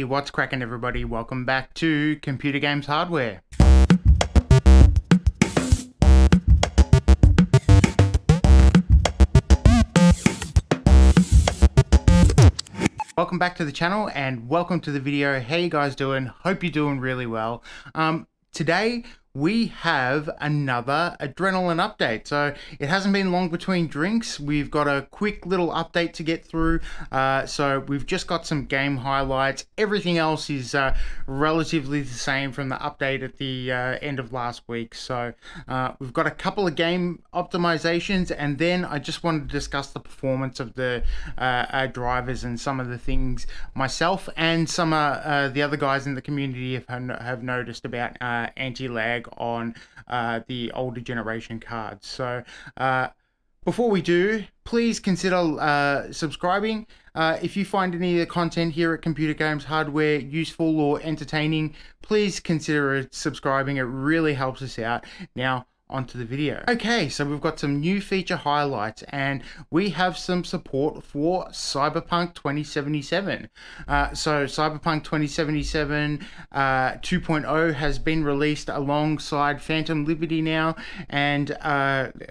what's cracking everybody? Welcome back to Computer Games Hardware. Welcome back to the channel and welcome to the video. How you guys doing? Hope you're doing really well. Today we have another Adrenalin update. So it hasn't been long between drinks. We've got a quick little update to get through. So we've just got some game highlights. Everything else is relatively the same from the update at the end of last week. So we've got a couple of game optimizations, and then I just wanted to discuss the performance of the drivers and some of the things myself and some the other guys in the community have noticed about anti-lag on the older generation cards. So before we do, please consider subscribing. If you find any of the content here at Computer Games Hardware useful or entertaining, please consider subscribing. It really helps us out. Now, onto the video. Okay, so we've got some new feature highlights and we have some support for Cyberpunk 2077. So Cyberpunk 2077 2.0 has been released alongside Phantom Liberty now, and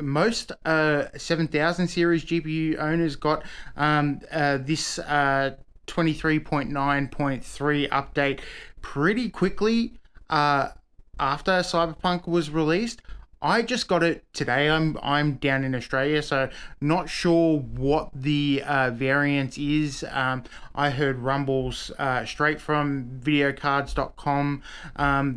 most 7000 series GPU owners got this 23.9.3 update pretty quickly after Cyberpunk was released. I just got it today. I'm down in Australia, so not sure what the variance is. I heard rumbles straight from videocards.com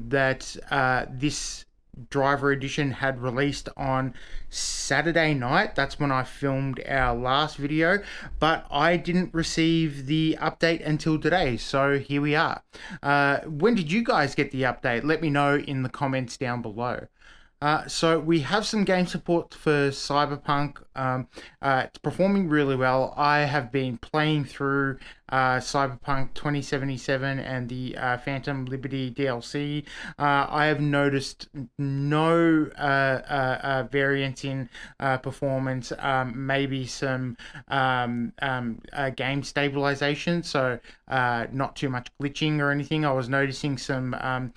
that this driver edition had released on Saturday night. That's when I filmed our last video, but I didn't receive the update until today, so here we are. When did you guys get the update? Let me know in the comments down below. So we have some game support for Cyberpunk. It's performing really well. I have been playing through Cyberpunk 2077 and the Phantom Liberty DLC. I have noticed no variance in performance, maybe some game stabilization, so not too much glitching or anything. I was noticing some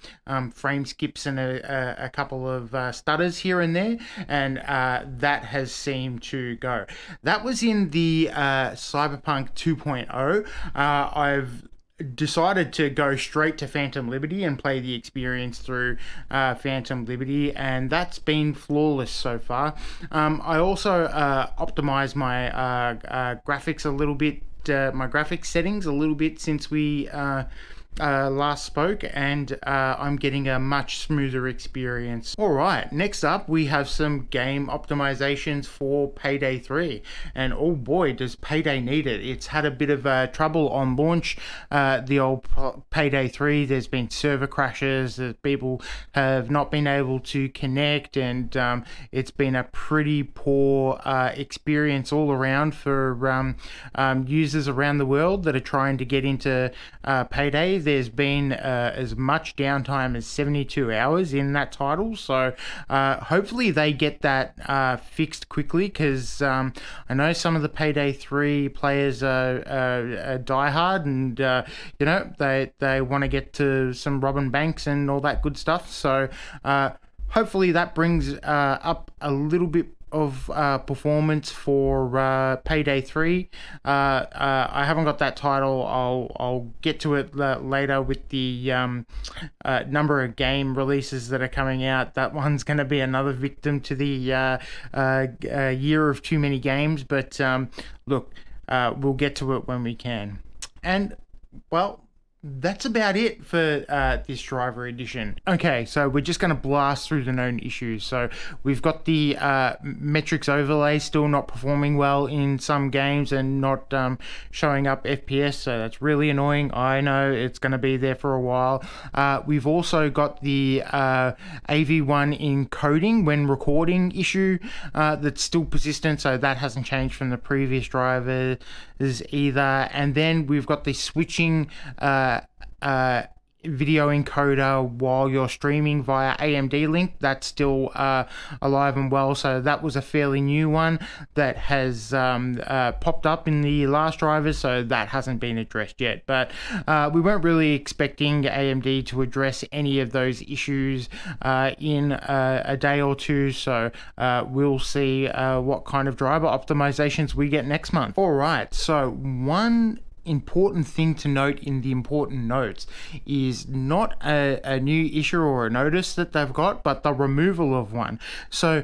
frame skips and a couple of stutters here and there, and that has seemed to go. That was in the Cyberpunk 2.0. I've decided to go straight to Phantom Liberty and play the experience through Phantom Liberty, and that's been flawless so far. I also optimized my graphics a little bit, my graphics settings a little bit since we last spoke, and I'm getting a much smoother experience. Alright, next up we have some game optimizations for Payday 3, and oh boy does Payday need it. It's had a bit of trouble on launch, the old Payday 3. There's been server crashes, people have not been able to connect, and it's been a pretty poor experience all around for users around the world that are trying to get into Payday. There's been as much downtime as 72 hours in that title, so hopefully they get that fixed quickly, because I know some of the Payday 3 players are diehard, and you know, they want to get to some robbing banks and all that good stuff. So hopefully that brings up a little bit of performance for Payday 3. I haven't got that title. I'll get to it later with the number of game releases that are coming out. That one's going to be another victim to the year of too many games, but look, we'll get to it when we can. And well, that's about it for this driver edition. Okay, so we're just going to blast through the known issues. So we've got the metrics overlay still not performing well in some games and not showing up FPS, so that's really annoying. I know it's going to be there for a while. We've also got the AV1 encoding when recording issue that's still persistent, so that hasn't changed from the previous drivers either. And then we've got the switching video encoder while you're streaming via AMD link. That's still alive and well, so that was a fairly new one that has popped up in the last drivers, so that hasn't been addressed yet. But we weren't really expecting AMD to address any of those issues in a day or two, so we'll see what kind of driver optimizations we get next month. All right, so one important thing to note in the important notes is not a new issue or a notice that they've got, but the removal of one. So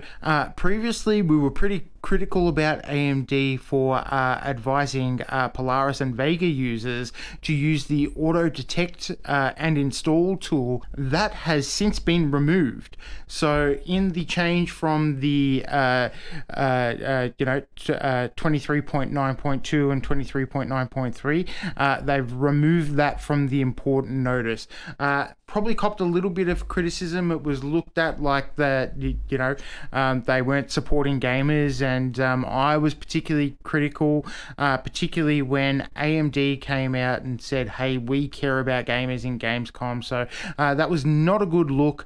previously we were pretty critical about AMD for advising Polaris and Vega users to use the auto detect and install tool. That has since been removed. So in the change from the 23.9.2 and 23.9.3, they've removed that from the important notice. Probably copped a little bit of criticism. It was looked at like that, they weren't supporting gamers, and I was particularly critical, particularly when AMD came out and said, hey, we care about gamers in Gamescom. So that was not a good look.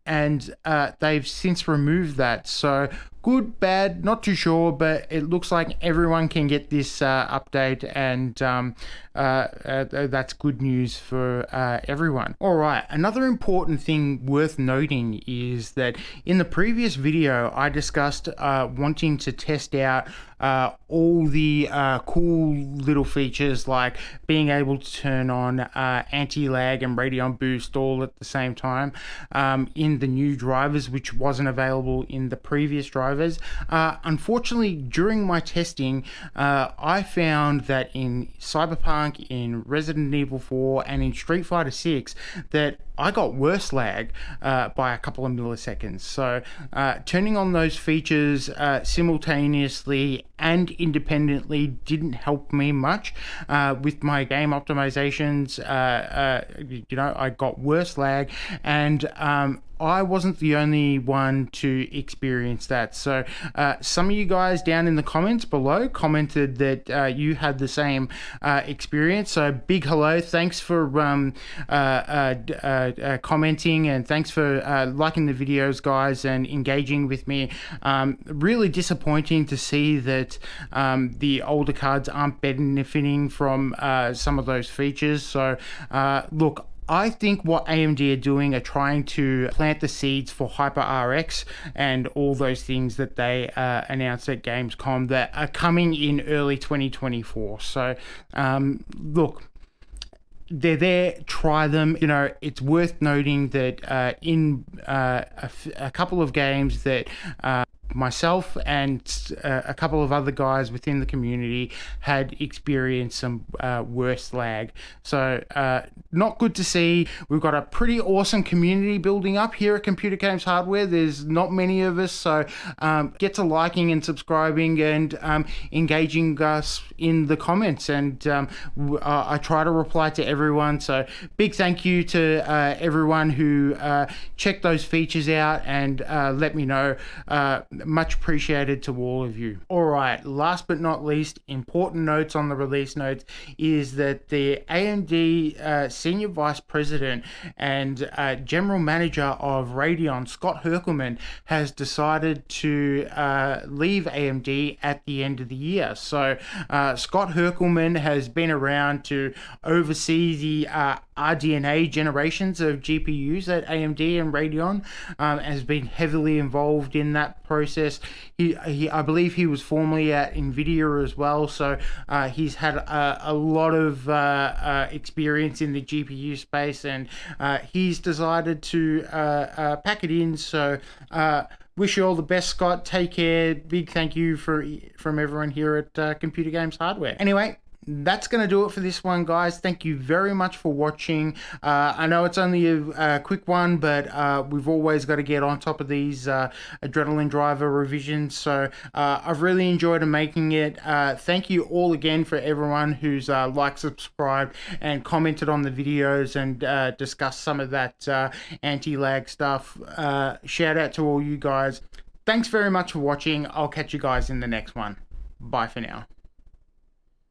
And they've since removed that. So good, bad, not too sure, but it looks like everyone can get this update, and that's good news for everyone. All right, another important thing worth noting is that in the previous video, I discussed wanting to test out all the cool little features like being able to turn on anti-lag and Radeon boost all at the same time in the new drivers, which wasn't available in the previous drivers. Unfortunately, during my testing, I found that in Cyberpunk, in Resident Evil 4, and in Street Fighter 6, that I got worse lag by a couple of milliseconds. So turning on those features simultaneously and independently didn't help me much with my game optimizations. I got worse lag, and I wasn't the only one to experience that. So some of you guys down in the comments below commented that you had the same experience. So big hello, thanks for commenting, and thanks for liking the videos, guys, and engaging with me. Really disappointing to see that the older cards aren't benefiting from some of those features. So look, I think what AMD are doing are trying to plant the seeds for HyperRX and all those things that they announced at Gamescom that are coming in early 2024. So look, they're there, try them. It's worth noting that in a couple of games that myself and a couple of other guys within the community had experienced some worse lag. So not good to see. We've got a pretty awesome community building up here at Computer Games Hardware. There's not many of us, so get to liking and subscribing and engaging us in the comments, and I try to reply to everyone. So big thank you to everyone who checked those features out and let me know. Much appreciated to all of you. All right, last but not least, important notes on the release notes is that the AMD Senior Vice President and General Manager of Radeon, Scott Herkelman, has decided to leave AMD at the end of the year. So Scott Herkelman has been around to oversee the RDNA generations of GPUs at AMD and Radeon, has been heavily involved in that process. I believe he was formerly at NVIDIA as well, so he's had a lot of experience in the GPU space, and he's decided to pack it in. So wish you all the best, Scott. Take care. Big thank you from everyone here at Computer Games Hardware. Anyway, that's going to do it for this one, guys. Thank you very much for watching. I know it's only a quick one, but we've always got to get on top of these Adrenalin driver revisions. So I've really enjoyed making it. Thank you all again for everyone who's liked, subscribed, and commented on the videos and discussed some of that anti-lag stuff. Shout out to all you guys. Thanks very much for watching. I'll catch you guys in the next one. Bye for now.